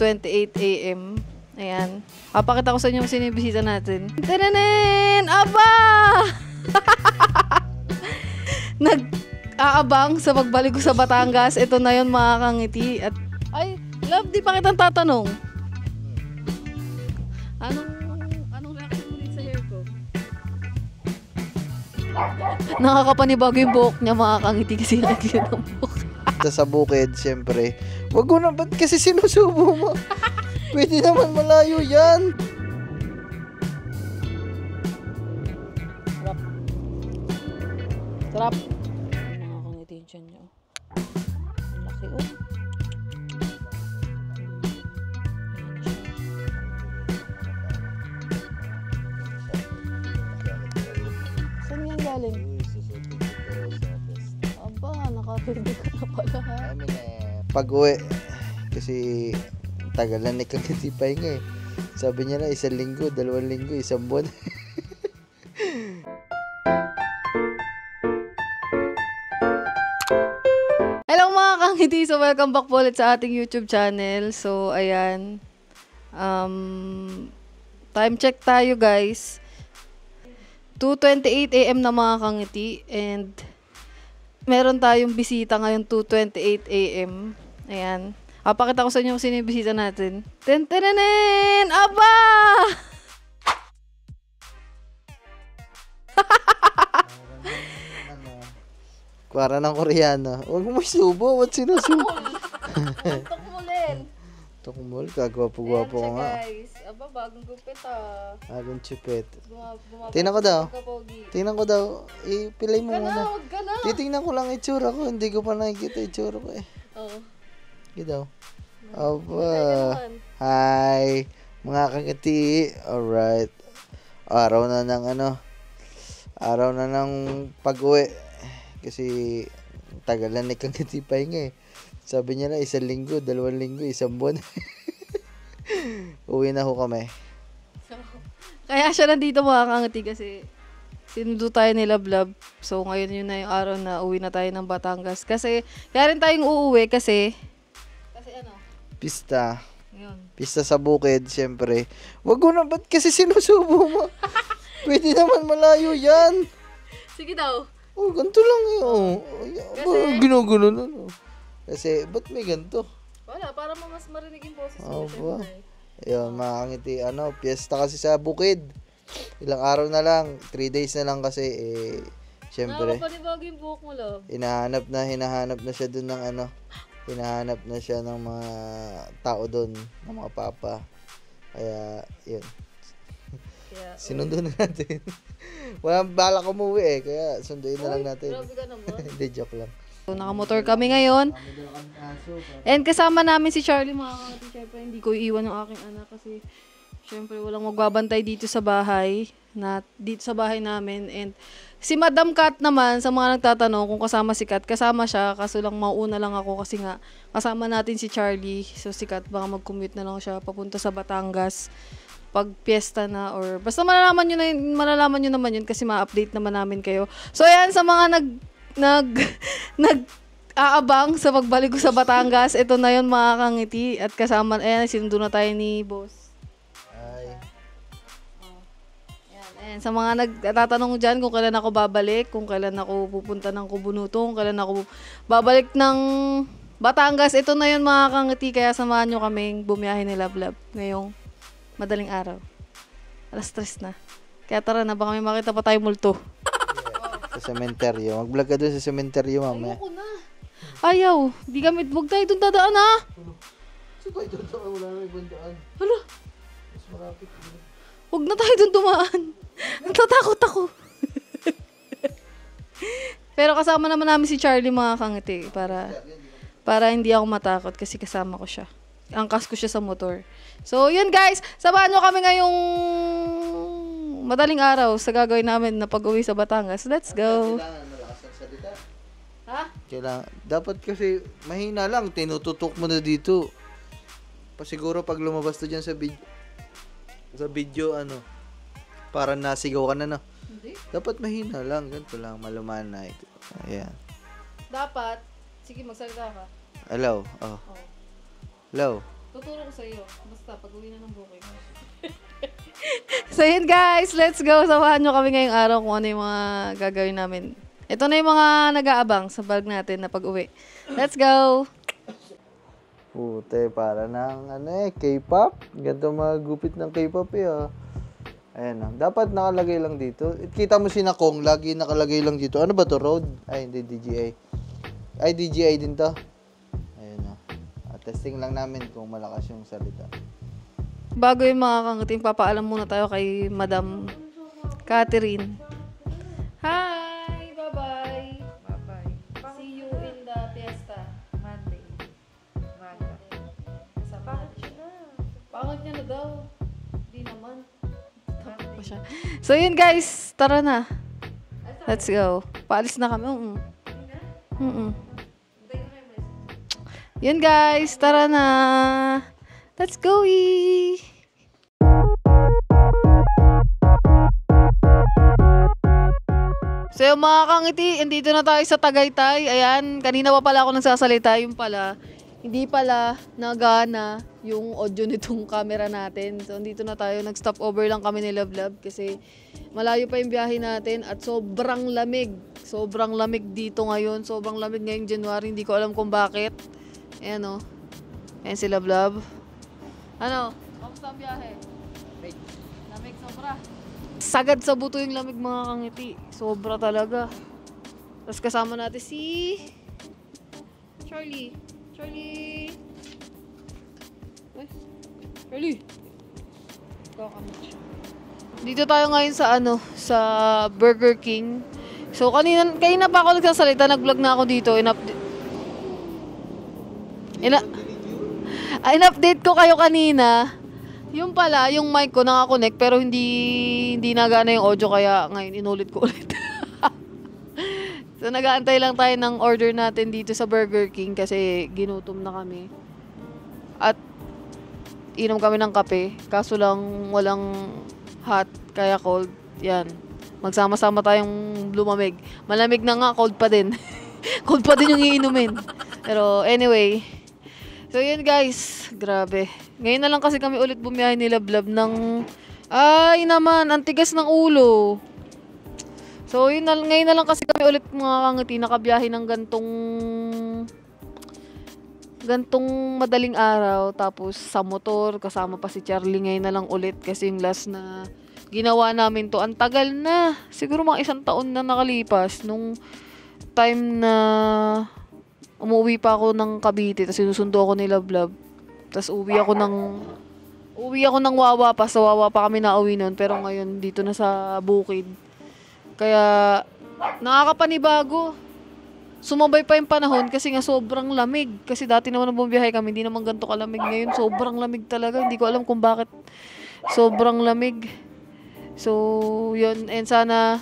2:28 AM. Ayan. Papakita ko sa inyo kung sino yung bisita natin. Tananen! Aba! Nag-aabang sa pagbalik ko sa Batangas. Ito na yun, mga kangiti. At, ay, love, di pa kitang tatanong. Anong reaction mo rin sa hair ko? Nakakapanibago yung buhok niya, mga kangiti, kasi nagkita ng buhok. Sa bukid, siyempre. Wag mo na, ba't kasi sinusubo mo? Pwede naman malayo yan. Sarap. Nakakangiti yung tiyan niya. Ang laki, oh. Saan yan galing? Aba, nakapirdi ka na pala, ha? Pag-uwi, kasi tagal na ni Kangiti pahinga eh. Sabi niya na 1 linggo, 2 linggo, 1 buwan. Hello mga kangiti! So welcome back po ulit sa ating YouTube channel. So ayan, time check tayo guys. 2:28 AM na mga kangiti. And meron tayong bisita ngayon 2:28 AM. Ayan. Papakita ko sa inyo kung sino yung bisita natin. Tananen! Aba! Kuwara ng Koreano. Huwag mo subo. Ba't sinusubo? Tukmulin! Tukmul, kagwapo-gwapo ko nga. Guys. Aba, bagong gupit ah. Agong chupet. Bumabalik Tingnan ko daw. ka, Pogi. Tingnan ko daw. Pilay mo Huwag muna. ka na. Titingnan ko lang itsura ko. Hindi ko pa nakikita itsura ko eh. Oo. Sige daw. Aba. Naman. Hi. Mga kangiti. Alright. Araw na ng pag-uwi. Kasi tagal na ni Kangiti pahinga eh. Sabi niya na 1 linggo, 2 linggo, 1 buwan. Uwi na ho kami. So, kaya siya nandito mga kangiti kasi sinundo tayo ni Lablab. So ngayon yun na yung araw na uwi na tayo ng Batangas. Kasi kaya rin tayong uuwi kasi ano? Pista. Yun. Pista sa bukid, siyempre. Wag mo na, ba't kasi sinusubo mo? Pwede naman malayo yan. Sige daw. Oh, ganito lang eh. Kasi- Ginugulo na. Kasi, ba't may ganito? Wala, para mas marinig yung boses mo. Aba. Syempre. Ayun, mga kangiti, piyesta kasi sa bukid. Ilang araw na lang, 3 days na lang kasi, siyempre, Nakakapanibago yung buhok mo, love. hinahanap na siya dun ng hinahanap na siya ng mga tao dun, ng mga papa. Kaya, yun. Kaya, Sinundo na natin. Walang balak umuwi eh, kaya sunduin na lang natin. grabe ka naman. Hindi, joke lang. So, nakamotor kami ngayon. And kasama namin si Charlie, mga kangiti. Siyempre, hindi ko iiwan ng aking anak kasi siyempre walang magbabantay dito sa bahay. Dito sa bahay namin. And si Madam Kat naman, sa mga nagtatanong kung kasama si Kat, kasama siya. Kaso lang mauuna lang ako kasi nga kasama natin si Charlie. So si Kat baka mag-commute na lang siya papunta sa Batangas pag piyesta na or basta malalaman nyo naman yun kasi ma-update naman namin kayo. So ayan, sa mga nag-aabang sa pagbalik ko sa Batangas, ito na yun mga kangiti. At kasama, ayan, sinundo na tayo ni boss. Ay. Ayan, sa mga nagtatanong dyan kung kailan ako babalik, kung kailan ako pupunta ng Kubunuto, kung kailan ako babalik ng Batangas, ito na yun mga kangiti. Kaya samahan nyo kaming bumiyahe ni Lablab ngayong madaling araw. 3:00 na. Kaya tara na, baka may makita pa tayo multo. Sa sementeryo. Mag-vlog ka doon sa sementeryo mamaya. Ayoko na. Ayaw. Huwag tayo doon dadaan ha. Saan tayo doon? Wala na ibang daan. Hala. Mas marapit. Huwag na tayo doon dumaan. Natatakot ako. Pero kasama naman namin si Charlie mga kangiti para hindi ako matakot kasi kasama ko siya. Angkas ko siya sa motor. So, yun guys. Samahan nyo kami ngayong madaling araw sa gagawin namin na pag-uwi sa Batangas. Let's go. Kailangan malakas ang salita. Ha? Dapat kasi mahina lang. Tinututok mo na dito. Pasiguro pag lumabas to dyan sa video, para nasigaw ka na, no? Hindi. Dapat mahina lang. Ganito lang. Maluman na ito. Ayan. Dapat. Sige, magsalita ka. Hello. Oh. Oh. Hello. Tuturo ko sa iyo. Basta pag-uwi na ng booking. So yun guys, let's go. Samahan nyo kami ngayong araw kung ano yung mga gagawin namin. Ito na yung mga nag-aabang sa vlog natin na pag-uwi. Let's go! Pute, para ng K-pop. Ganito mga gupit ng K-pop Ayan dapat nakalagay lang dito. Kita mo si Nakong, lagi nakalagay lang dito. Ano ba to, Rode? Ay, hindi, DJI. Ay, DJI din to. Ayan testing lang namin kung malakas yung salita. Bago yung mga kanguting, papaalam muna tayo kay Madam Catherine. Hi! Bye-bye! Bye-bye. See you in the fiesta. Monday. Maga. Kasama natin siya. Pangit niya na daw. Di naman. Tama pa siya. So yun guys, tara na. Let's go. Paalis na kami. Yun guys, tara na. Let's go! So yung mga kangiti, andito na tayo sa Tagaytay. Ayan, kanina pa pala ako nagsasalita. Yung pala, hindi pala nagana yung audio nitong camera natin. So andito na tayo, nag-stop over lang kami ni Love Love kasi malayo pa yung biyahe natin at sobrang lamig. Sobrang lamig dito ngayon. Sobrang lamig ngayong January. Hindi ko alam kung bakit. Ayan o. Ayan si Love Love. Ano? Kamusta ang biyahe? Lamig sobra. Sagad sa buto yung lamig mga kangiti. Sobra talaga. Tapos kasama natin si Charlie. Charlie! Ay, Charlie! Kakamot siya. Dito tayo ngayon sa sa Burger King. So kanina pa ako nagsasalita, nag-vlog na ako dito. In-update ko kayo kanina. Yung pala, yung mic ko naka-connect pero hindi nagana yung audio kaya ngayon inulit ko ulit. So nag-aantay lang tayo ng order natin dito sa Burger King kasi ginutom na kami. At inom kami ng kape. Kaso lang walang hot kaya cold. Yan. Magsama-sama tayong lumamig. Malamig na nga, cold pa din. Cold pa din yung iinumin. Pero anyway, so yun guys, grabe. Ngayon na lang kasi kami ulit bumiyahe ni Love Love ng... Ay naman, ang tigas ng ulo. So yun na, ngayon na lang kasi kami ulit mga kangiti nakabiyahe ng gantong madaling araw. Tapos sa motor, kasama pa si Charlie ngayon na lang ulit kasi yung last na ginawa namin to. Ang tagal na. Siguro mga 1 taon na nakalipas nung time na... umuwi pa ako ng Cavite, tapos sinusundo ako ni Love Love. Tapos uwi ako ng Wawa pa. Sa Wawa pa kami nauwi noon. Pero ngayon, dito na sa Bukid. Kaya, nakakapanibago. Sumabay pa yung panahon kasi nga sobrang lamig. Kasi dati naman nang bumiyahe kami, hindi naman ganito kalamig. Ngayon, sobrang lamig talaga. Hindi ko alam kung bakit sobrang lamig. So, yun. And sana...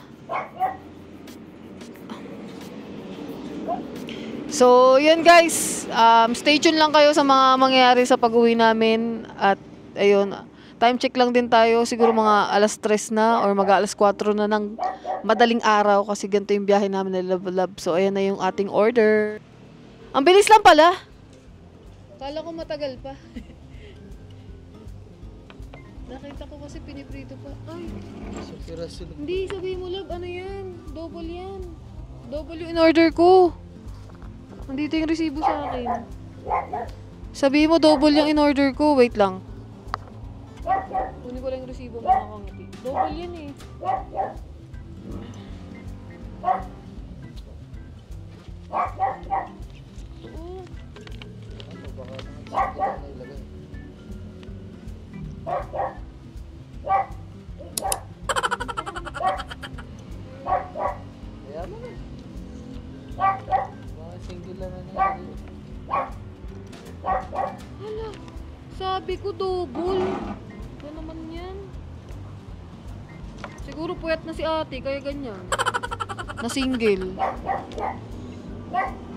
So, yun guys, stay tuned lang kayo sa mga mangyayari sa pag-uwi namin at ayun, time check lang din tayo, siguro mga 3:00 na or mag 4:00 na ng madaling araw kasi ganito yung biyahe namin na Love Love. So, ayan na yung ating order. Ang bilis lang pala. Kala ko matagal pa. Nakita ko kasi piniprito pa. Ay, hindi, sabihin mo Love, ano yan? Double yan. Double yung in-order ko. Nandito yung resibo sa akin. Sabihin mo, double yung in-order ko. Wait lang. Kunin ko lang yung resibo mga kangiti. Double yan eh. Oo. Kaya mo na. Single lang na Hala, sabi ko double. Ano naman yan? Siguro puyat na si ate, kaya ganyan. Na single.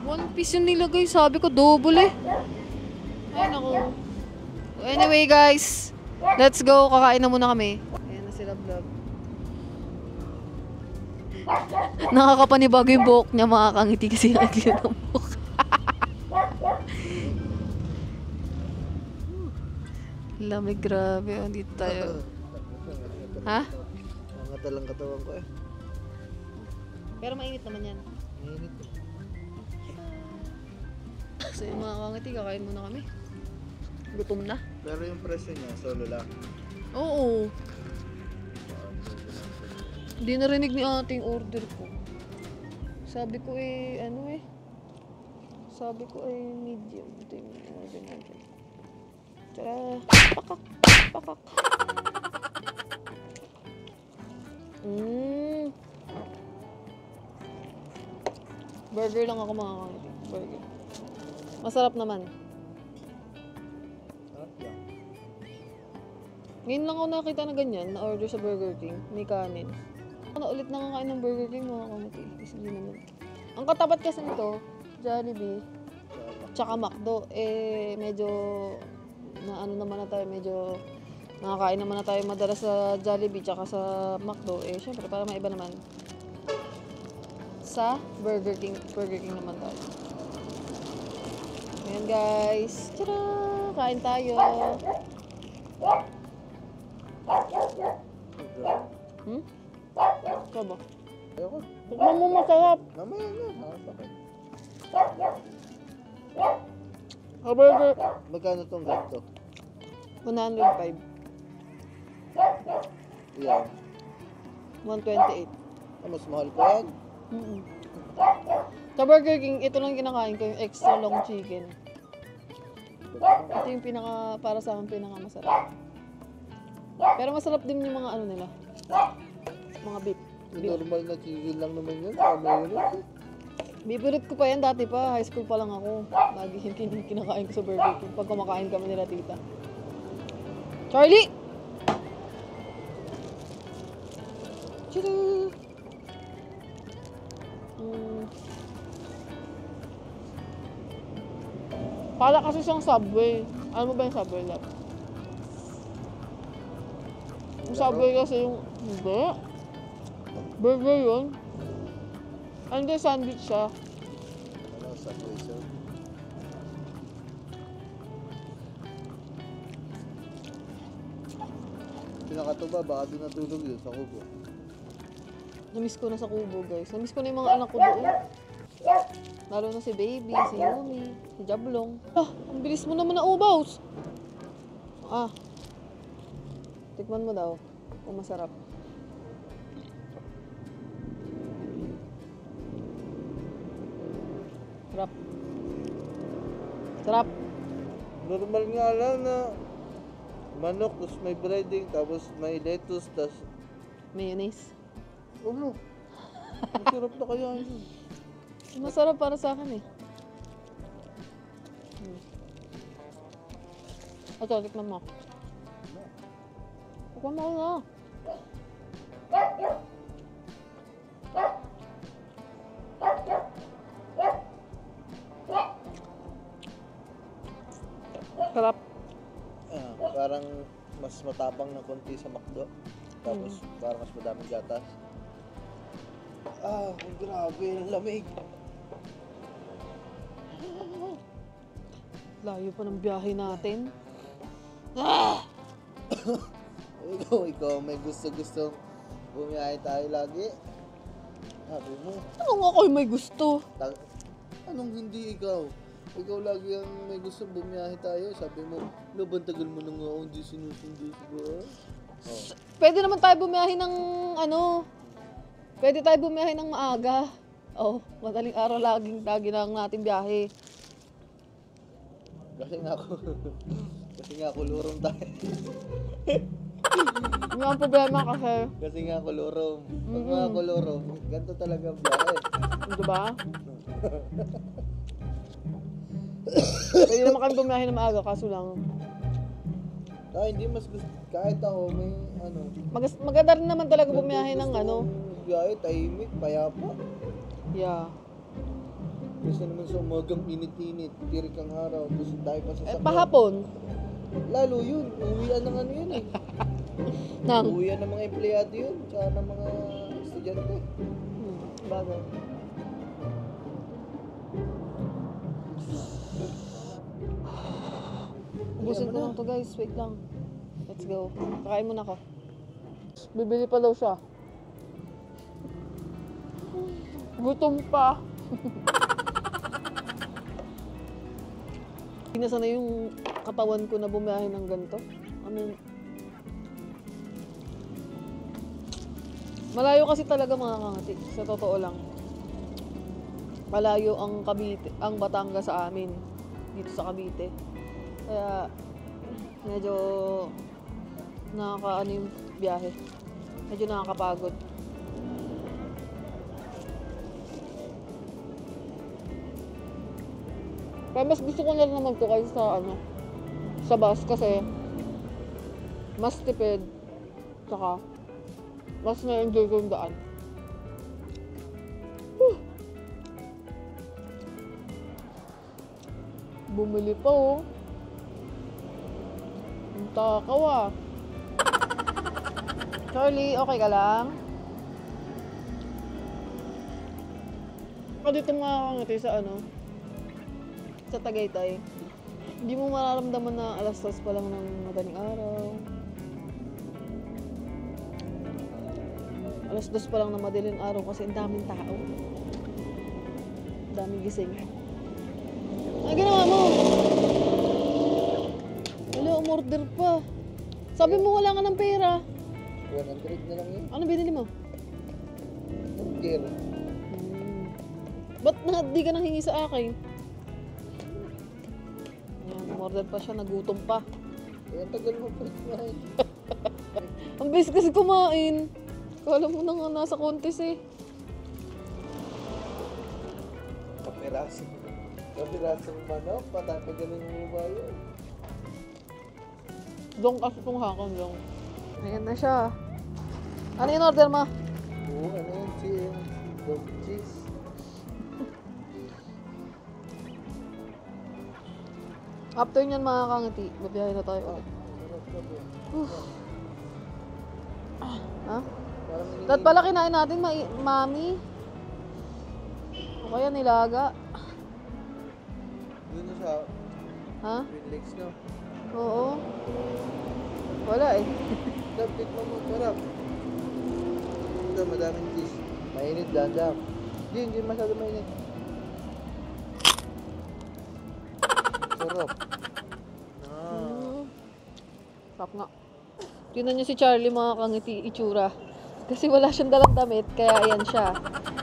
One piece yung nilagay, sabi ko double eh. Ay naku. Anyway guys, let's go, kakain na muna kami. Ayan na sila vlog. Nakakapanibago yung buhok niya, makakangiti kasi ang cute ng buhok. Lamig, grabe. Oh, dito tayo. Ha? Nangata lang katawan ko eh. Pero mainit naman yan. Mainit eh. So yung mga kangiti, kakain muna kami. Gutom na. Pero yung presyo niya, solo lang. Oo. Hindi narinig ni ate yung order ko. Sabi ko sabi ko medium. Ito yung order natin. Tara, pakak, pakak. Burger lang ako mga kangiti. Burger. Masarap naman. Sarap yan. Ngayon lang ako nakita na ganyan, na-order sa Burger King. May kanin. Ako na ulit nakakain ng Burger King mga kamati. Kasi hindi naman. Ang katapat kasi nito, Jollibee, tsaka McDo, medyo na ano naman na tayo, medyo nakakain naman na tayo madalas sa Jollibee tsaka sa McDo. Syempre, para maiba naman. Sa Burger King naman tayo. Ayan guys. Tara! Kain tayo. Ikaw ba? Ayoko. Tikman mo masarap. Mamaya na. Bakit? Burger. Magkano tong ganito? 105. Yan. 128. Mas mahal pa yan. Sa Burger King, ito lang kinakain ko, yung extra long chicken. Ito yung para sa akin, pinakamasarap. Pero masarap din yung mga ano nila. Mga beef. Normal na chicken lang naman yun. Tama yun eh. Bibirit ko pa yan dati pa. High school pa lang ako. Lagi yung kinakain ko sa Burger King pag kumakain kami nila tita. Charlie! Tchada! Para kasi siyang Subway. Alam mo ba yung Subway lab? Yung Subway kasi yung... Hindi. Burger yun. Hindi, sandwich siya. Ano, Subway sir? Pinakatuba, baka doon natulog yun sa kubo. Namiss ko na sa Kubo, guys. Namiss ko na yung mga anak ko doon. Lalo na si Baby, si Yumi, si Jablong. Ang bilis mo naman na ubaws. Tikman mo daw kung masarap. Sarap. Sarap. Normal nga lang na manok, tapos may breading, tapos may lettuce, tapos... Mayonnaise. Ano? Masarap na kaya yun. Masarap para sa akin eh. Ito, tikman mo. Tikman mo na. Sarap. Parang mas matapang na konti sa McDo. Tapos parang mas madaming gatas. Grabe, ang lamig. Layo pa ng biyahe natin. Ikaw, may gusto-gusto bumiyahe tayo lagi. Sabi mo, Anong ako may gusto? anong hindi ikaw? Ikaw lagi ang may gusto bumiyahe tayo. Sabi mo, laban tagal mo nang ako hindi sinusundo siguro. Pwede naman tayo bumiyahe ng Pwede tayo bumiyahe ng maaga. Madaling araw lagi lang natin biyahe. Kasi nga ako lurong tayo. Yung ang problema kasi, Kasi nga ako lurong. Pag nga ako lurong, ganito talaga ang biyahe. diba? Pwede naman kami bumiyahe ng maaga, kaso lang. Hindi mas gusto. Kahit ako may Maganda rin naman talaga bumiyahe ng biyahe, tahimik, payapa. Yeah. Kasi naman sa umagang init-init, tirik ang araw, tapos tayo pa sa Pahapon. Lalo yun, uwian ng yun eh. Nang. Uwian ng mga empleyado yun, tsaka ng mga estudyante. Bagay. Busin ko lang to guys, wait lang. Let's go. Kakain muna ako. Bibili pa daw siya. Gutom pa. Hindi na sana yung katawan ko na bumiyahe ng ganito. I mean, malayo kasi talaga mga kangati. Sa totoo lang. Malayo ang Cavite, ang Batangas sa amin. Dito sa Cavite. Kaya, medyo nakakaano yung biyahe. Medyo nakakapagod. Pero mas gusto ko na rin naman to kaysa sa sa bus kasi mas tipid. Tsaka, mas na-enjoy ko yung daan. Bumili pa oh. Ang takaw ah. Charlie, okay ka lang? Dito mga kangati sa sa Tagaytay. Hindi mo mararamdaman na alas 2 pa lang ng madaling araw. Alas 2 pa lang ng madaling araw kasi ang daming tao. Ang daming gising. Ay, ginawa mo! Wala, umorder pa. Sabi mo wala ka ng pera. 100 na lang yun. Ano binili mo? Burger. Ba't di ka nang hingi sa akin? Ayan, umorder pa siya, nagutom pa. Kaya tagal mo pa kumain. Ang bilis kasi kumain. Kala mo na nga nasa contest eh. Kapirasong manok, patapagaling mo ba yun? Dong kasi itong hakon dong. Ayan na siya. Ano yung order mo? Oo, ano yun? Dog cheese. After nyan mga kangiti, babiyahin na tayo ulit. Ha? Dapat pala kinain natin, mami. O kaya nilaga. Doon na siya. Ha? Twin legs no? Oo. Wala eh. Dapat mo mo, sarap. Ito, madaming cheese. Mainit, dandam. Hindi masyado mainit. Sarap. Sarap nga. Tingnan niyo si Charlie mga kangiti itsura. Kasi wala siyang dalang damit, kaya ayan siya.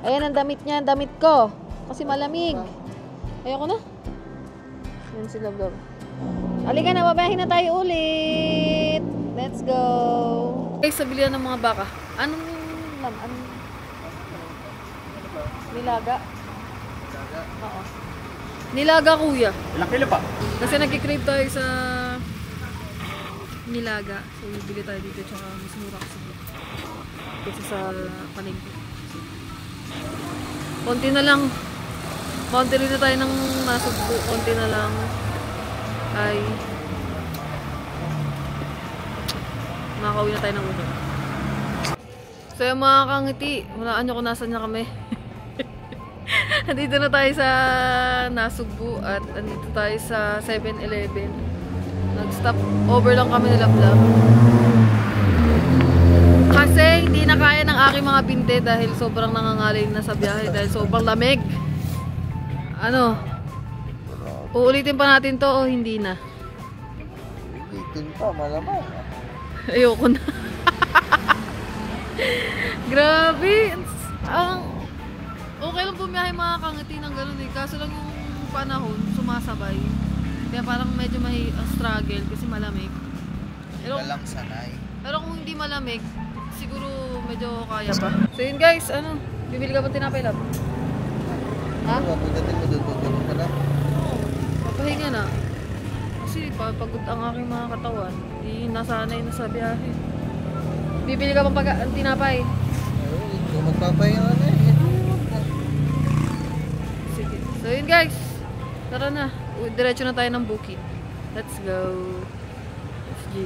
Ayan ang damit niya, ang damit ko. Kasi malamig. Ayoko na. Yan si Love Love. Halika na, babayahin na tayo ulit. Let's go. Guys, sa bilihan ng mga baka. Anong nilaga? Oo. Nilaga kuya. Ilang kilo pa? Kasi nagkikrave tayo sa nilaga. So, bibili tayo dito. Tsaka mas mura kasi kasi sa panigpit. Konti na lang. Konti rin na tayo ng nasugpo. Konti na lang. Ay makakauwi na tayo ng ulo. So yung mga kangiti, walaan nyo kung nasan na kami. Andito na tayo sa Nasugbu at andito tayo sa 7-Eleven. Nag-stop over lang kami nila vlog. Kasi hindi na kaya ng aking mga binte dahil sobrang nangangalay na sa biyahe dahil sobrang lamig. Ano? Uulitin pa natin to o hindi na? Ulitin pa, malamang. Ayoko na. Grabe. Okay lang bumiyahe mga kangiti ng ganun eh. Kaso lang yung panahon, sumasabay. Kaya parang medyo may struggle kasi malamig. Pero, Walang sanay. pero kung hindi malamig, siguro medyo kaya pa. So yun guys, bibili ka ba tinapay lab? Ha? Pagdating mo doon, tutulog ka na. Papahinga na. Kasi pagod ang aking mga katawan. Di nasanay na sa biyahe. Bibili ka bang tinapay? Ay, kung magpapahinga ka na eh. Sige. So yun guys. Tara na. Diretso na tayo ng bukid. Let's go. Let's go.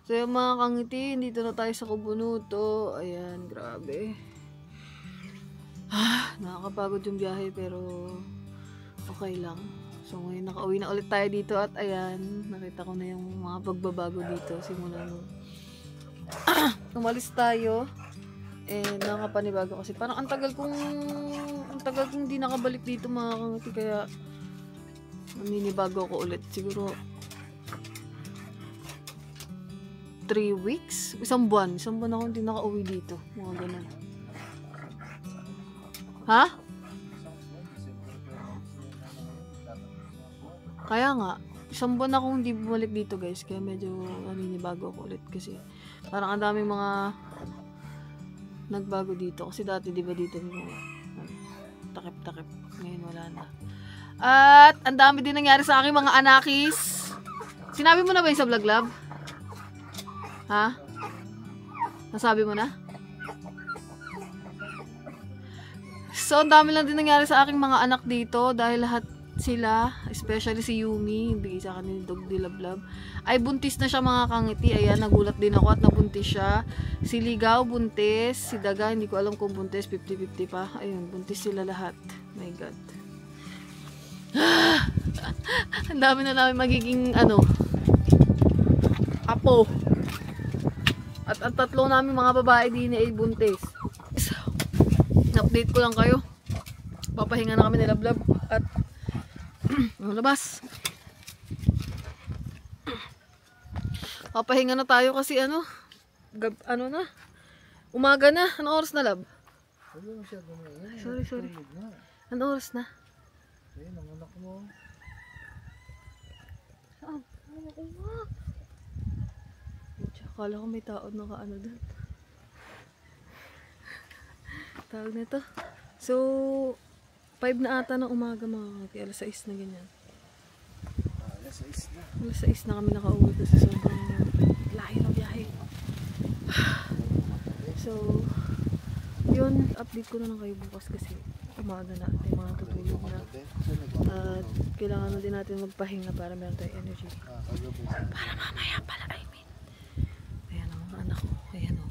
So yung mga kangiti, dito na tayo sa Kubunuto. Ayan, grabe. Nakakapagod yung biyahe pero okay lang. So ngayon nakauwi na ulit tayo dito at ayan, nakita ko na yung mga pagbabago dito simula nung umalis tayo. Nakapanibago kasi parang ang tagal kong hindi nakabalik dito mga kangiti, kaya naninibago ako ulit. Siguro 3 weeks? Isang buwan ako hindi nakauwi dito. Mga ganun. Ha? Kaya nga, isang buwan akong hindi bumalik dito guys, kaya medyo naninibago ako ulit kasi parang ang daming mga nagbago dito. Kasi dati di ba dito takip-takip, ngayon wala na. At ang dami din nangyari sa aking mga anakis. Sinabi mo na ba yung sa Vlog Lab? Ha? Nasabi mo na? So, ang dami lang din nangyari sa aking mga anak dito dahil lahat sila, especially si Yumi, yung bigay sa akin ni Dog Dilablab, ay buntis na siya mga kangiti. Ayan, nagulat din ako at nabuntis siya. Si Ligaw, buntis. Si Daga, hindi ko alam kung buntis, 50-50 pa. Ayun, buntis sila lahat. My God. Ang dami na namin magiging, apo. At ang tatlo namin mga babae din ay buntis. So, in-update ko lang kayo. Papahinga na kami ni Lablab at labas. Papahinga na tayo kasi na? Umaga na. Anong oras na, Lab? Sorry. Anong oras na? Ayun, ang anak mo. Saan? Oo nga. Akala ko may tao doon. Tawag nito. So, 5 na ata ng umaga mga kaki. Alas 6 na ganyan. Alas 6 na kami nakauwi kasi sobrang lahi ng biyahe. So, yun, update ko na lang kayo bukas kasi umaga na at may mga tutulog na. At kailangan na din natin magpahinga para meron tayong energy. Para mamaya pala, ayan ang mga anak ko. Ayan o.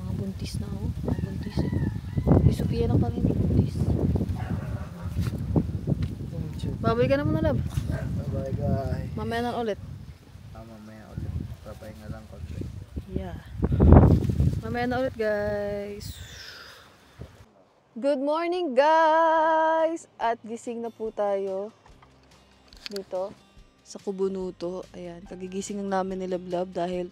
Mga buntis na o. Mga buntis eh. Si Sophia lang pala hindi buntis. Babay ka na muna, Lab. Bye guys. Mamaya na ulit. Mamaya ulit. Papahinga lang konti. Yeah. Mamaya na ulit, guys. Good morning, guys! At gising na po tayo dito sa Kubunuto. Ayan, kagigising lang namin ni Lablab dahil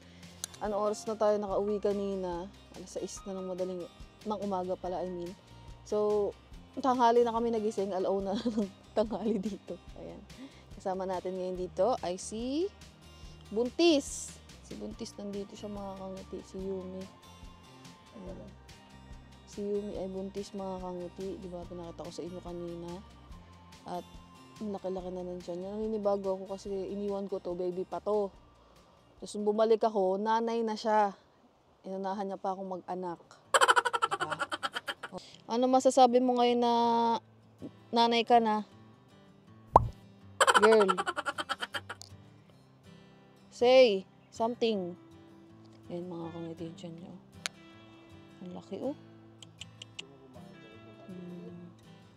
oras na tayo nakauwi kanina. Alas 6 na ng umaga pala, So, tanghali na kami nagising, alauna na ng tanghali dito. Ayan. Kasama natin ngayon dito ay si Buntis. Si Buntis nandito siya mga kangiti, si Yumi. Ayan. Si Yumi ay buntis mga kangiti. Di ba pinakita ko sa inyo kanina. At laki-laki na nun siya. Naninibago ako kasi iniwan ko to, baby pa to. Tapos nung bumalik ako, nanay na siya. Inunahan niya pa akong mag-anak. Ano masasabi mo ngayon na nanay ka na? Girl. Say something. Ayan mga kangiti dyan niyo. Ang laki oh.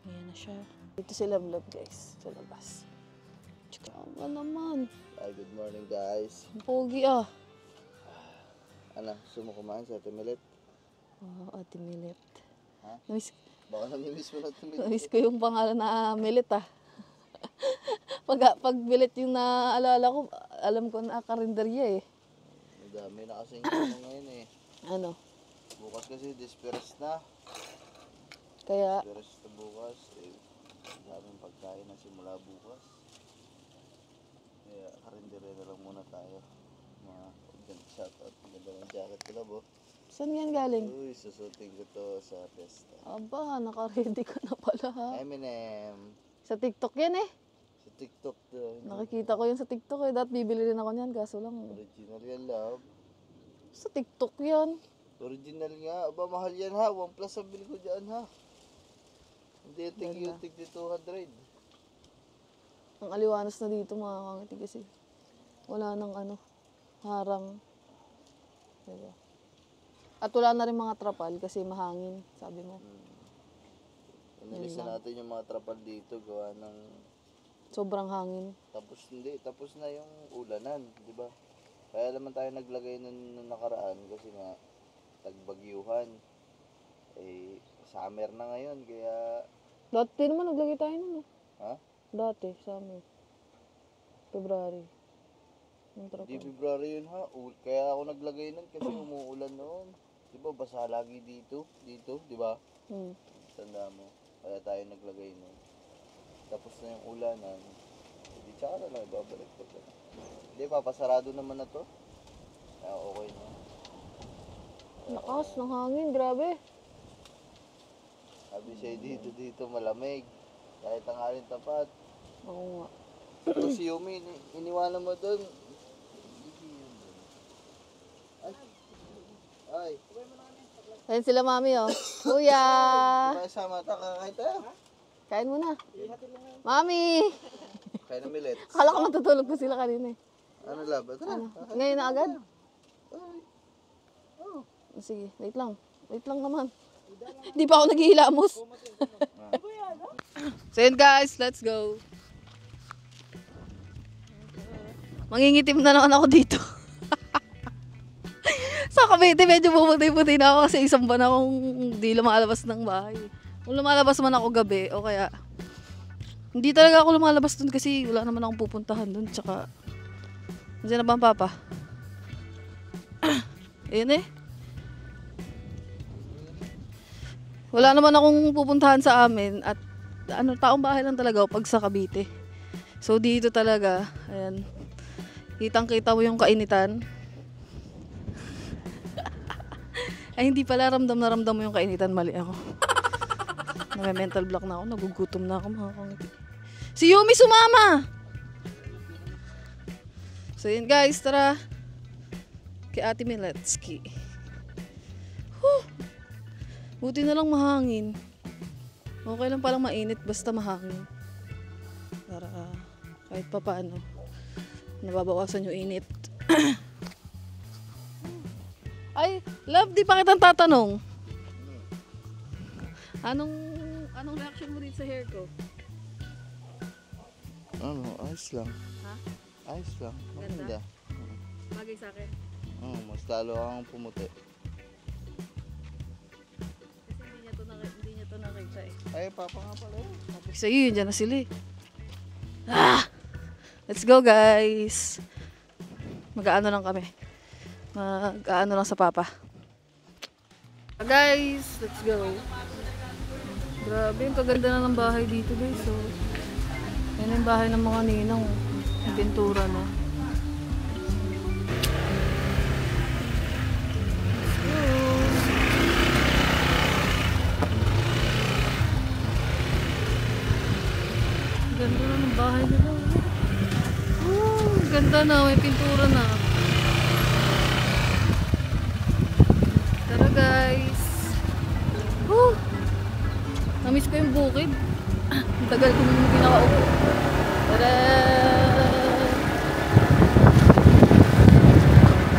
Ayan na siya. Dito si Lablab guys, sa labas. Tsaka nga naman. Hi, good morning guys. Ang pogi ah. Gusto mo kumain sa Ate Milet? Oo, Ate Milet. Ha? Baka namimiss mo na Ate Milet. Namiss ko yung pangalan na Milet ah. pag Milet yung naalala ko, alam ko na karinderya eh. Madami na kasing ngayon eh. Ano? Bukas kasi disperas na. Kaya, Disperas na bukas. Daming pagkain na simula bukas. Kaya karindere na lang muna tayo. Mga shoutout. Ganda ng jacket ko lang, saan yan galing? Uy, susutin ko to sa pesta. Aba, naka-ready ka na pala ha. Eminem. Sa TikTok yan eh. Sa TikTok to. Nakikita ko yun sa TikTok eh. Dahil bibili rin ako niyan, kaso lang. Original yan, love. Sa TikTok yan. Original nga. Aba, mahal yan ha. 1 plus ang bili ko dyan ha. Hindi yung tig 200. Ang aliwanas na dito mga kangiti kasi wala nang harang. Diba? At wala na rin mga trapal kasi mahangin, sabi mo. Inalis na natin yung mga trapal dito, gawa ng... Sobrang hangin. Tapos na yung ulanan, di ba? Kaya naman tayo naglagay nung nakaraan kasi nga, tagbagyuhan. Eh, summer na ngayon, kaya... Dati naman naglagay tayo nun. Ha? Dati, summer. February. Yung trapal. Di February yun ha. Kaya ako naglagay nun kasi umuulan noon. Di ba, basa lagi dito, di ba? Tanda mo. Kaya tayo naglagay nun. Tapos na yung ulanan. Hindi, tsaka na lang, babalik ko. Hindi, papasarado naman na to. Kaya okay na. Lakas ng hangin, grabe. Sabi siya dito malamig. Kahit ang alin tapat. Oo nga. Ito si Yumi, iniwanan mo doon. Ay. Ayun sila mami, oh. Kuya! May sama ta, kakain tayo. Kain muna. Mami! Kain na millet. Akala ko matutulog ko sila kanina eh. Ano lab? Ito na. Ngayon na agad? Sige, wait lang. Wait lang naman. Hindi pa ako naghihilamos. So yun guys, let's go. Mangingitim na naman ako dito. Sa Cavite, medyo bumuti-puti na ako kasi isang buwan akong hindi lumalabas ng bahay. Kung lumalabas man ako gabi, o kaya hindi talaga ako lumalabas dun kasi wala naman akong pupuntahan dun. Tsaka, nandiyan na ba ang papa? Ayun eh. Wala naman akong pupuntahan sa amin at taong bahay lang talaga ako pag sa Cavite. So dito talaga, ayan, kitang-kita mo yung kainitan. Ay hindi pala, ramdam na ramdam mo yung kainitan, mali ako. Nag-mental block na ako, nagugutom na ako mga kangiti. Si Yumi sumama! So yun guys, tara. Kay Ate Miletsky. Buti na lang mahangin. Okay lang palang mainit basta mahangin. Para kahit pa paano nababawasan yung init. Ay, love, di pa kitang tatanong. Anong reaction mo dito sa hair ko? Ano, ayos lang. Ha? Ayos lang. Ganda? Maganda. Bagay sa akin. Mas lalo kang pumuti. Kasi hindi niya to nakita eh. Ay, papa nga pala yun. Sabi ko sa'yo, yun dyan na sila eh. Let's go guys. Mag-aano lang kami. Mag-aano lang sa papa. Guys, let's go. Grabe, ang kaganda na ng bahay dito guys. So, yan yung bahay ng mga ninang. Yung pintura na. Let's go. Ganda na ng bahay nila. Ganda na, may pintura na. Tara guys. Namiss ko yung bukid. Ang tagal ko nung pinakaupo. Tara!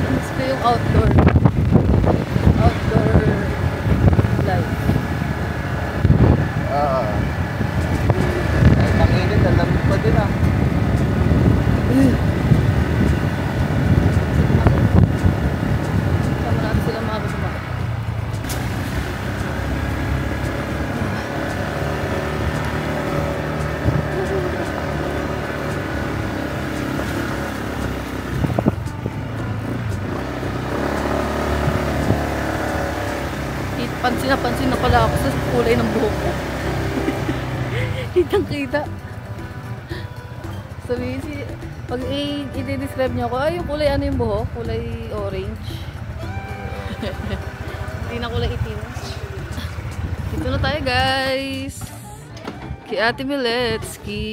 Namiss ko yung outdoor life. Ay, tanginit, alamig pa din ah. Sama natin sila mga kasama. Pansin na pala ako sa kulay ng buhok ko. Kitang-kita. Sabihin pag i-describe niyo ako, ay yung kulay ano yung buhok? Kulay orange. Hindi na kulay itim. Dito na tayo guys. Kay Ate Miletsky.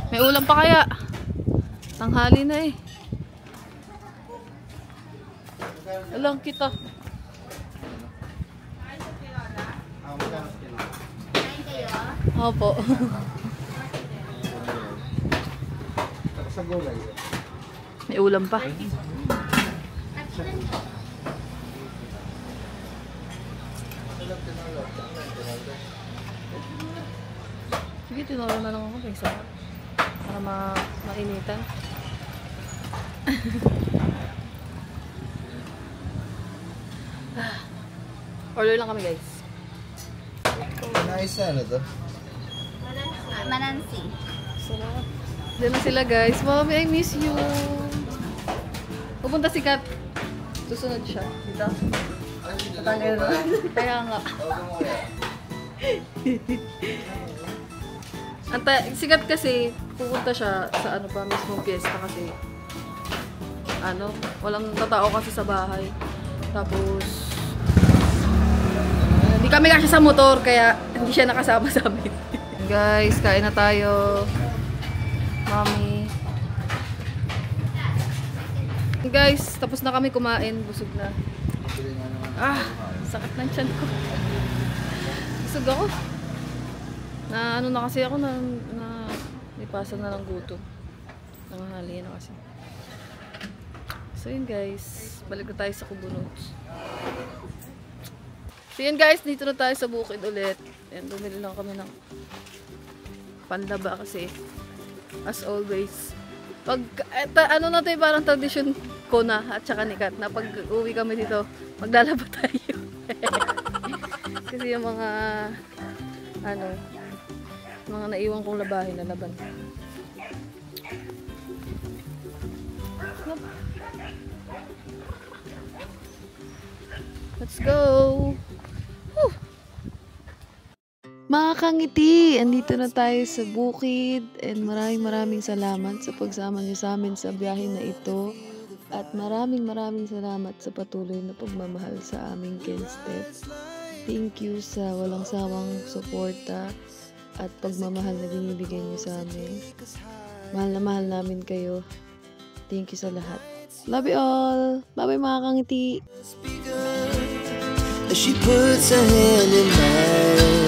May ulam pa kaya? Tanghali na eh. Alang kita. Opo. Sa gulay. May ulam pa. Alam, tinulog. Sige, tinuro na lang ako kaysa para mainitan. Order lang kami, guys. Nice na ano to? Manansi. Sarap. Diyan na sila, guys. Mami, I miss you. Pupunta si Kat. Susunod siya. Dito. Tatanggal na. Kaya nga. Sikat kasi, pupunta siya sa ano pa, mismong piyesta kasi walang tatao kasi sa bahay. Tapos, hindi kami kasi sa motor, kaya hindi siya nakasama sa amin. Guys, kain na tayo. Mami. Guys, tapos na kami kumain. Busog na. Sakit ng tiyan ko. Busog ako. Na kasi ako na lipasan na ng gutom. Nanghahali na kasi. So yun guys, balik na tayo sa Kubunots. So yun guys, dito na tayo sa bukid ulit. And bumili lang kami ng panlaba kasi as always. Pag na to parang tradisyon ko na at saka ni Kat na pag uwi kami dito, maglalaba tayo. Kasi yung mga mga naiwan kong labahin na laban. Let's go! Whew! Mga kangiti, andito na tayo sa bukid and maraming salamat sa pagsama niyo sa amin sa biyahe na ito at maraming salamat sa patuloy na pagmamahal sa aming Kenstep. Thank you sa walang sawang suporta at pagmamahal na binibigay niyo sa amin. Mahal na mahal namin kayo. Thank you sa lahat. Love you all! Bye-bye mga kangiti! She puts her hand in mine.